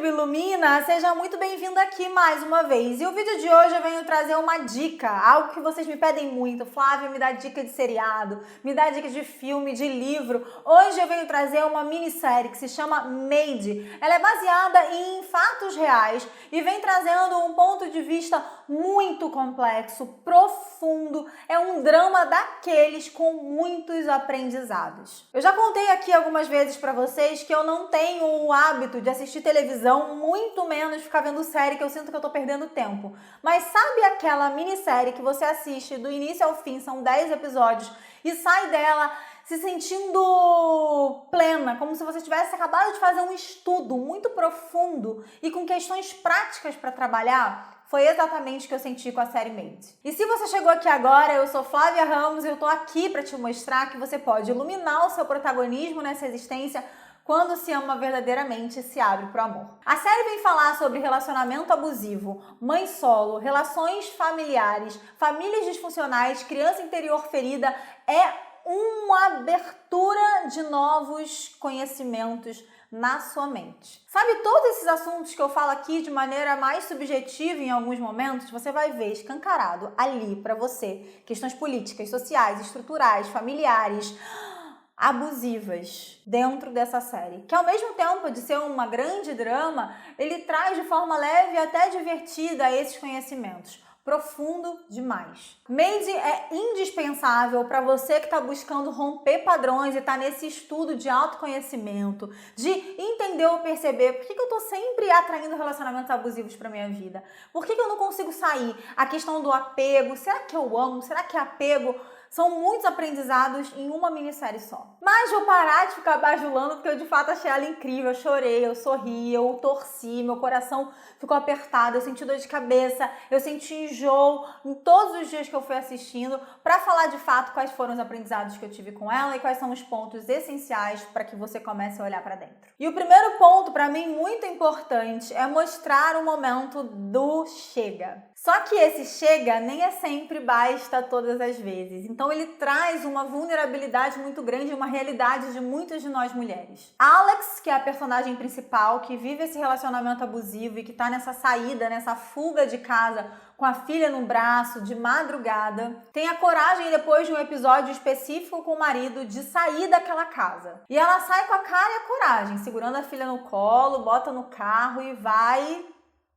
me ilumina, seja muito bem-vindo aqui mais uma vez. E o vídeo de hoje eu venho trazer uma dica, algo que vocês me pedem muito. Flávia, me dá dica de seriado, me dá dica de filme, de livro. Hoje eu venho trazer uma minissérie que se chama Made. Ela é baseada em fatos reais e vem trazendo um ponto de vista muito complexo, profundo. É um drama daqueles com muitos aprendizados. Eu já contei aqui algumas vezes pra vocês que eu não tenho o hábito de assistir televisão, muito menos ficar vendo série, que eu sinto que eu tô perdendo tempo. Mas sabe aquela minissérie que você assiste do início ao fim, são 10 episódios, e sai dela se sentindo plena, como se você tivesse acabado de fazer um estudo muito profundo e com questões práticas para trabalhar? Foi exatamente o que eu senti com a série Made. E se você chegou aqui agora, eu sou Flávia Ramos e eu tô aqui para te mostrar que você pode iluminar o seu protagonismo nessa existência quando se ama verdadeiramente e se abre pro amor. A série vem falar sobre relacionamento abusivo, mãe solo, relações familiares, famílias disfuncionais, criança interior ferida. É uma abertura de novos conhecimentos na sua mente. Sabe, todos esses assuntos que eu falo aqui de maneira mais subjetiva em alguns momentos, você vai ver escancarado ali pra você questões políticas, sociais, estruturais, familiares, abusivas dentro dessa série, que ao mesmo tempo de ser uma grande drama, ele traz de forma leve e até divertida esses conhecimentos. Profundo demais. Made é indispensável para você que está buscando romper padrões e está nesse estudo de autoconhecimento, de entender ou perceber por que eu estou sempre atraindo relacionamentos abusivos para minha vida, por que eu não consigo sair, a questão do apego, será que eu amo, será que é apego? São muitos aprendizados em uma minissérie só. Mas vou parar de ficar bajulando porque eu de fato achei ela incrível. Eu chorei, eu sorri, eu torci, meu coração ficou apertado, eu senti dor de cabeça, eu senti enjoo em todos os dias que eu fui assistindo, para falar de fato quais foram os aprendizados que eu tive com ela e quais são os pontos essenciais para que você comece a olhar para dentro. E o primeiro ponto, para mim, muito importante, é mostrar o momento do chega. Só que esse chega nem é sempre basta todas as vezes. Então ele traz uma vulnerabilidade muito grande, uma realidade de muitas de nós mulheres. Alex, que é a personagem principal, que vive esse relacionamento abusivo e que tá nessa saída, nessa fuga de casa com a filha no braço, de madrugada, tem a coragem, depois de um episódio específico com o marido, de sair daquela casa. E ela sai com a cara e a coragem, segurando a filha no colo, bota no carro e vai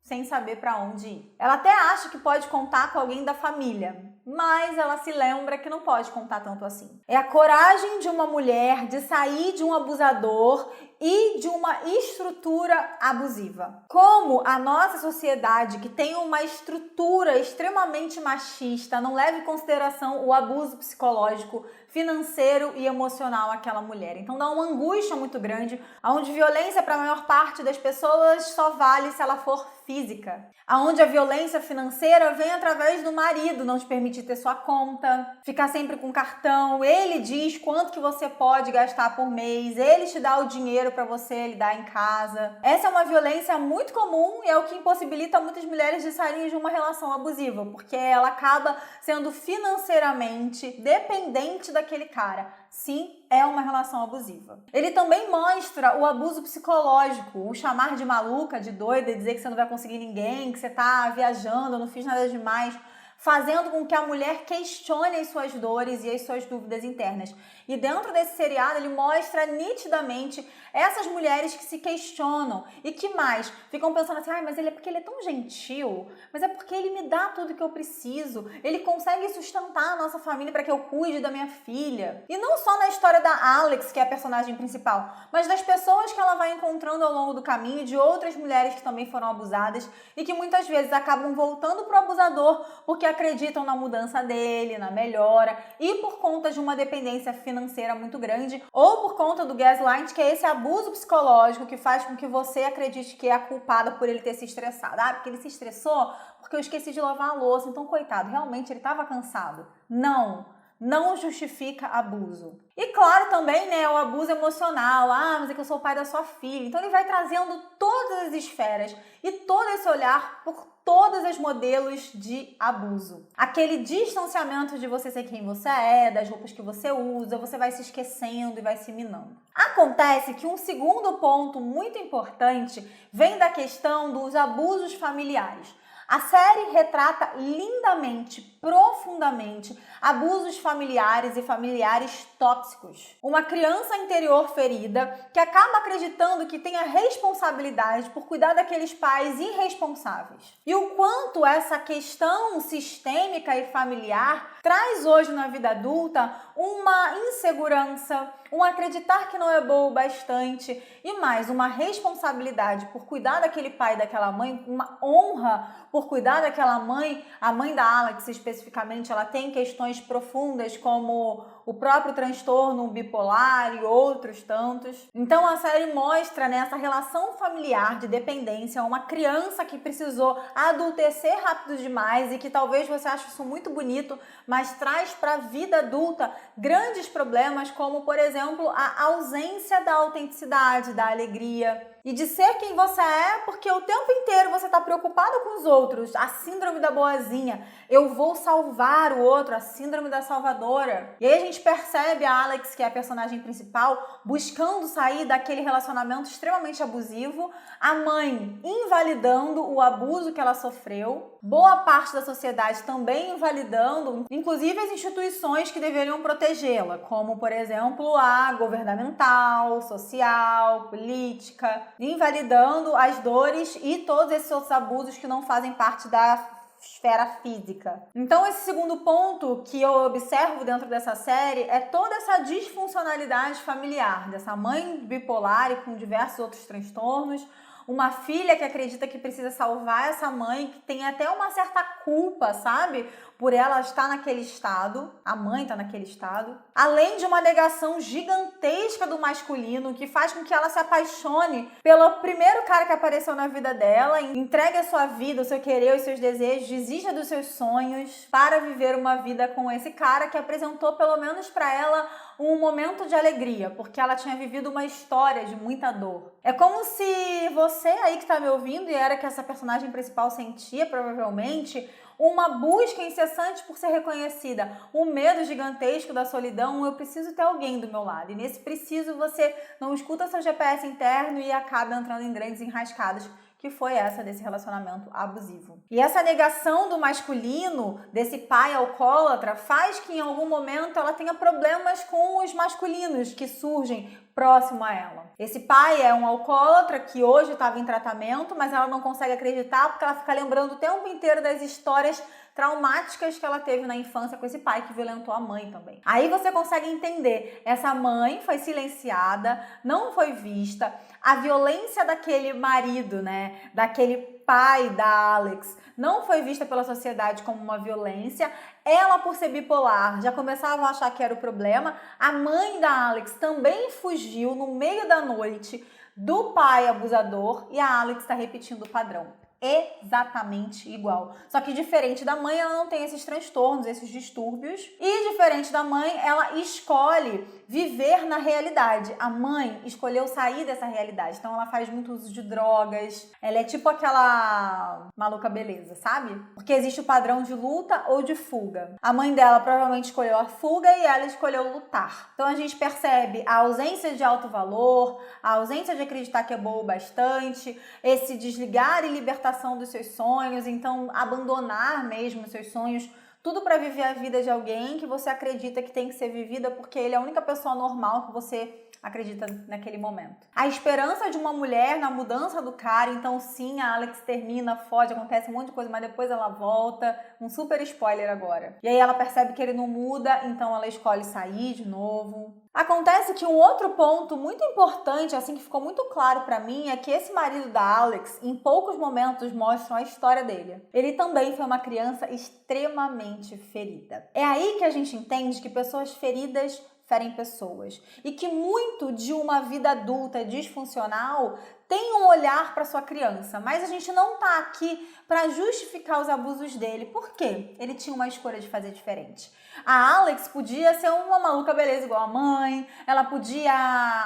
sem saber para onde ir. Ela até acha que pode contar com alguém da família, mas ela se lembra que não pode contar tanto assim. É a coragem de uma mulher de sair de um abusador e de uma estrutura abusiva. Como a nossa sociedade, que tem uma estrutura extremamente machista, não leva em consideração o abuso psicológico, financeiro e emocional àquela mulher. Então dá uma angústia muito grande, onde violência para a maior parte das pessoas só vale se ela for física. Onde a violência financeira vem através do marido, não te permite ter sua conta, ficar sempre com cartão, ele diz quanto que você pode gastar por mês, ele te dá o dinheiro para você lidar em casa. Essa é uma violência muito comum e é o que impossibilita muitas mulheres de saírem de uma relação abusiva, porque ela acaba sendo financeiramente dependente daquele cara. Sim, é uma relação abusiva. Ele também mostra o abuso psicológico, o chamar de maluca, de doida, dizer que você não vai conseguir ninguém, que você tá viajando, eu não fiz nada demais, fazendo com que a mulher questione as suas dores e as suas dúvidas internas. E dentro desse seriado ele mostra nitidamente essas mulheres que se questionam e que mais ficam pensando assim, mas ele é porque ele é tão gentil, mas é porque ele me dá tudo que eu preciso, ele consegue sustentar a nossa família para que eu cuide da minha filha. E não só na história da Alex, que é a personagem principal, mas das pessoas que ela vai encontrando ao longo do caminho, de outras mulheres que também foram abusadas e que muitas vezes acabam voltando pro abusador porque acreditam na mudança dele, na melhora, e por conta de uma dependência financeira muito grande, ou por conta do gaslight, que é esse abuso psicológico que faz com que você acredite que é a culpada por ele ter se estressado. Porque ele se estressou porque eu esqueci de lavar a louça, então coitado, realmente ele estava cansado. Não justifica abuso. E claro também, o abuso emocional. Mas é que eu sou o pai da sua filha. Então ele vai trazendo todas todas as esferas e todo esse olhar por todos os modelos de abuso. Aquele distanciamento de você ser quem você é, das roupas que você usa, você vai se esquecendo e vai se minando. Acontece que um segundo ponto muito importante vem da questão dos abusos familiares. A série retrata lindamente, profundamente, abusos familiares e familiares tóxicos. Uma criança interior ferida que acaba acreditando que tem a responsabilidade por cuidar daqueles pais irresponsáveis. E o quanto essa questão sistêmica e familiar traz hoje na vida adulta uma insegurança, um acreditar que não é bom o bastante e mais, uma responsabilidade por cuidar daquele pai e daquela mãe, uma honra por cuidar daquela mãe. A mãe da Alex, especificamente, ela tem questões profundas como o próprio transtorno bipolar e outros tantos. Então a série mostra nessa relação familiar de dependência uma criança que precisou adultecer rápido demais e que talvez você ache isso muito bonito, mas traz para a vida adulta grandes problemas como, por exemplo, a ausência da autenticidade, da alegria e de ser quem você é, porque o tempo inteiro você está preocupado com os outros. A síndrome da boazinha, eu vou salvar o outro, a síndrome da salvadora. E aí a gente percebe a Alex, que é a personagem principal, buscando sair daquele relacionamento extremamente abusivo, a mãe invalidando o abuso que ela sofreu, boa parte da sociedade também invalidando, inclusive as instituições que deveriam protegê-la, como, por exemplo, a governamental, social, política, invalidando as dores e todos esses outros abusos que não fazem parte da esfera física. Então esse segundo ponto que eu observo dentro dessa série é toda essa disfuncionalidade familiar, dessa mãe bipolar e com diversos outros transtornos, uma filha que acredita que precisa salvar essa mãe, que tem até uma certa culpa, sabe? Por ela estar naquele estado, a mãe está naquele estado. Além de uma negação gigantesca do masculino, que faz com que ela se apaixone pelo primeiro cara que apareceu na vida dela, entregue a sua vida, o seu querer, os seus desejos, desista dos seus sonhos para viver uma vida com esse cara que apresentou pelo menos para ela um momento de alegria, porque ela tinha vivido uma história de muita dor. É como se você aí que está me ouvindo, e era que essa personagem principal sentia provavelmente, uma busca incessante por ser reconhecida, um medo gigantesco da solidão, eu preciso ter alguém do meu lado. E nesse preciso você não escuta seu GPS interno e acaba entrando em grandes enrascadas, que foi essa desse relacionamento abusivo. E essa negação do masculino, desse pai alcoólatra, faz que em algum momento ela tenha problemas com os masculinos que surgem próximo a ela. Esse pai é um alcoólatra que hoje estava em tratamento, mas ela não consegue acreditar porque ela fica lembrando o tempo inteiro das histórias traumáticas que ela teve na infância com esse pai que violentou a mãe também. Aí você consegue entender, essa mãe foi silenciada, não foi vista, a violência daquele marido, né, daquele pai da Alex, não foi vista pela sociedade como uma violência. Ela, por ser bipolar, já começava a achar que era o problema. A mãe da Alex também fugiu no meio da noite do pai abusador e a Alex está repetindo o padrão. Exatamente igual. Só que diferente da mãe, ela não tem esses transtornos, esses distúrbios. E diferente da mãe, ela escolhe viver na realidade. A mãe escolheu sair dessa realidade. Então ela faz muito uso de drogas. Ela é tipo aquela maluca beleza, sabe? Porque existe o padrão de luta ou de fuga. A mãe dela provavelmente escolheu a fuga e ela escolheu lutar. Então a gente percebe a ausência de alto valor, a ausência de acreditar que é boa o bastante, esse desligar e libertação dos seus sonhos, então abandonar mesmo os seus sonhos, tudo para viver a vida de alguém que você acredita que tem que ser vivida porque ele é a única pessoa normal que você acredita naquele momento. A esperança de uma mulher na mudança do cara, então sim, a Alex termina, foge, acontece um monte de coisa, mas depois ela volta, um super spoiler agora. E aí ela percebe que ele não muda, então ela escolhe sair de novo. Acontece que um outro ponto muito importante, assim, que ficou muito claro pra mim, é que esse marido da Alex, em poucos momentos, mostram a história dele. Ele também foi uma criança extremamente ferida. É aí que a gente entende que pessoas feridas ferem pessoas. E que muito de uma vida adulta disfuncional tem um olhar para sua criança, mas a gente não tá aqui para justificar os abusos dele. Por quê? Ele tinha uma escolha de fazer diferente. A Alex podia ser uma maluca beleza igual a mãe, ela podia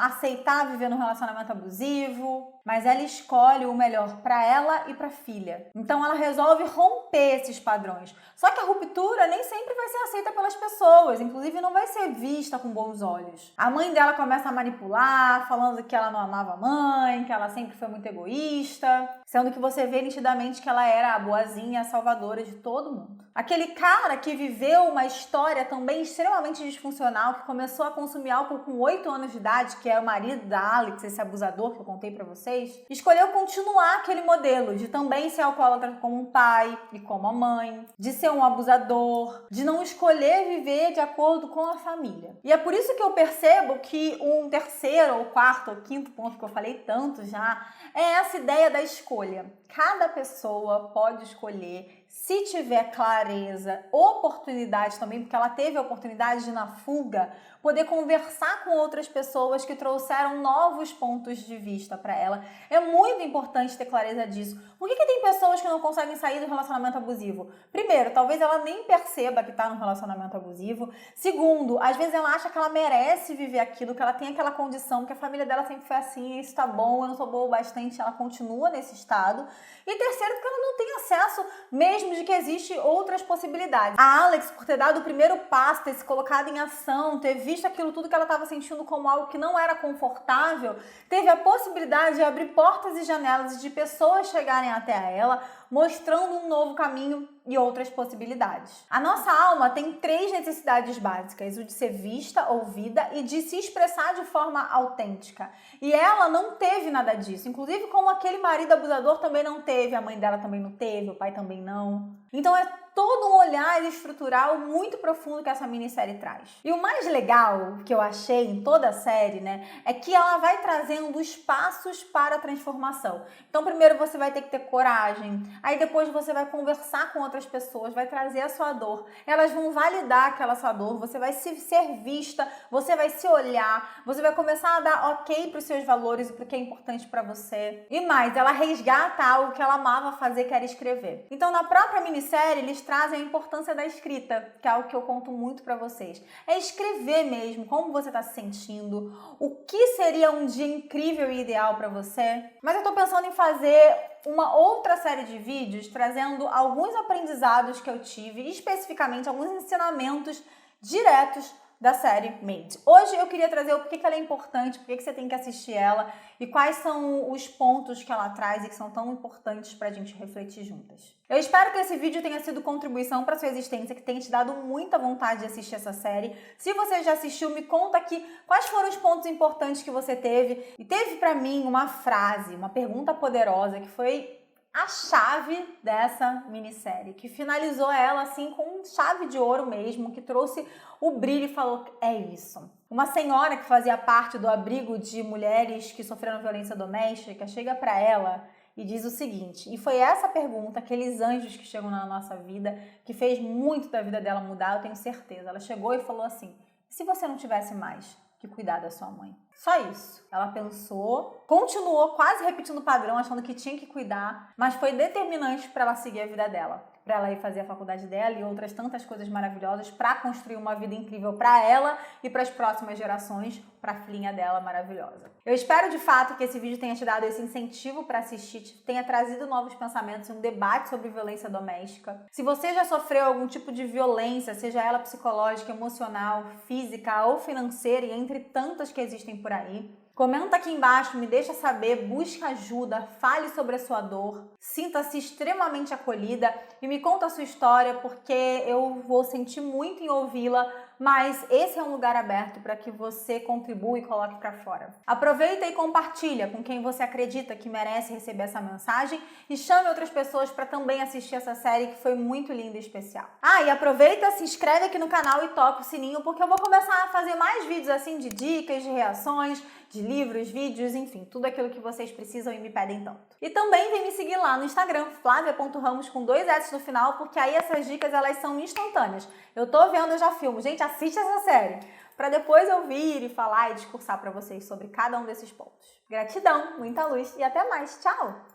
aceitar viver num relacionamento abusivo, mas ela escolhe o melhor para ela e para a filha. Então ela resolve romper esses padrões. Só que a ruptura nem sempre vai ser aceita pelas pessoas, inclusive não vai ser vista com bons olhos. A mãe dela começa a manipular, falando que ela não amava a mãe, que ela sempre foi muito egoísta, sendo que você vê nitidamente que ela era a boazinha, a salvadora de todo mundo. Aquele cara que viveu uma história também extremamente disfuncional, que começou a consumir álcool com 8 anos de idade, que é o marido da Alex, esse abusador que eu contei pra vocês, escolheu continuar aquele modelo de também ser alcoólatra como um pai e como a mãe, de ser um abusador, de não escolher viver de acordo com a família. E é por isso que eu percebo que um terceiro, ou quarto, ou quinto ponto que eu falei tanto já, é essa ideia da escolha. Cada pessoa pode escolher, se tiver clareza, oportunidade também, porque ela teve a oportunidade de, na fuga, poder conversar com outras pessoas que trouxeram novos pontos de vista para ela. É muito importante ter clareza disso. Por que tem pessoas que não conseguem sair do relacionamento abusivo? Primeiro, talvez ela nem perceba que está num relacionamento abusivo. Segundo, às vezes ela acha que ela merece viver aquilo, que ela tem aquela condição, que a família dela sempre foi assim, isso tá bom, eu não sou boa o bastante, ela continua nesse estado. E terceiro, porque ela não tem acesso mesmo de que existem outras possibilidades. A Alex, por ter dado o primeiro passo, ter se colocado em ação, ter visto aquilo tudo que ela estava sentindo como algo que não era confortável, teve a possibilidade de abrir portas e janelas e de pessoas chegarem até ela, mostrando um novo caminho e outras possibilidades. A nossa alma tem 3 necessidades básicas: o de ser vista, ouvida e de se expressar de forma autêntica. E ela não teve nada disso, inclusive como aquele marido abusador também não teve, a mãe dela também não teve, o pai também não. Então é todo um olhar estrutural muito profundo que essa minissérie traz. E o mais legal que eu achei em toda a série, né, é que ela vai trazendo os passos para a transformação. Então primeiro você vai ter que ter coragem, aí depois você vai conversar com outras pessoas, vai trazer a sua dor, elas vão validar aquela sua dor, você vai ser vista, você vai se olhar, você vai começar a dar ok para os seus valores e para o que é importante para você. E mais, ela resgata algo que ela amava fazer, que era escrever. Então na própria minissérie eles trazem a importância da escrita, que é algo que eu conto muito pra vocês. É escrever mesmo, como você tá se sentindo, o que seria um dia incrível e ideal pra você. Mas eu tô pensando em fazer uma outra série de vídeos trazendo alguns aprendizados que eu tive, especificamente alguns ensinamentos diretos da série Made. Hoje eu queria trazer o porquê que ela é importante, porquê que você tem que assistir ela e quais são os pontos que ela traz e que são tão importantes pra gente refletir juntas. Eu espero que esse vídeo tenha sido contribuição para sua existência, que tenha te dado muita vontade de assistir essa série. Se você já assistiu, me conta aqui quais foram os pontos importantes que você teve. E teve pra mim uma frase, uma pergunta poderosa que foi a chave dessa minissérie, que finalizou ela assim com chave de ouro mesmo, que trouxe o brilho e falou: é isso. Uma senhora que fazia parte do abrigo de mulheres que sofreram violência doméstica chega para ela e diz o seguinte, e foi essa pergunta, aqueles anjos que chegam na nossa vida, que fez muito da vida dela mudar, eu tenho certeza. Ela chegou e falou assim: se você não tivesse mais que cuidar da sua mãe? Só isso. Ela pensou, continuou quase repetindo o padrão, achando que tinha que cuidar, mas foi determinante para ela seguir a vida dela, para ela ir fazer a faculdade dela e outras tantas coisas maravilhosas para construir uma vida incrível para ela e para as próximas gerações, para a filhinha dela maravilhosa. Eu espero de fato que esse vídeo tenha te dado esse incentivo para assistir, tenha trazido novos pensamentos e um debate sobre violência doméstica. Se você já sofreu algum tipo de violência, seja ela psicológica, emocional, física ou financeira, e entre tantas que existem por aí, comenta aqui embaixo, me deixa saber, busca ajuda, fale sobre a sua dor, sinta-se extremamente acolhida e me conta a sua história, porque eu vou sentir muito em ouvi-la, mas esse é um lugar aberto para que você contribua e coloque para fora. Aproveita e compartilha com quem você acredita que merece receber essa mensagem e chame outras pessoas para também assistir essa série que foi muito linda e especial. Ah, e aproveita, se inscreve aqui no canal e toca o sininho, porque eu vou começar a fazer mais vídeos assim de dicas, de reações, de livros, vídeos, enfim, tudo aquilo que vocês precisam e me pedem tanto. E também vem me seguir lá no Instagram, flavia.ramos com 2 S no final, porque aí essas dicas elas são instantâneas. Eu tô vendo, eu já filmo. Gente, assiste essa série, para depois eu vir e falar e discursar para vocês sobre cada um desses pontos. Gratidão, muita luz e até mais. Tchau!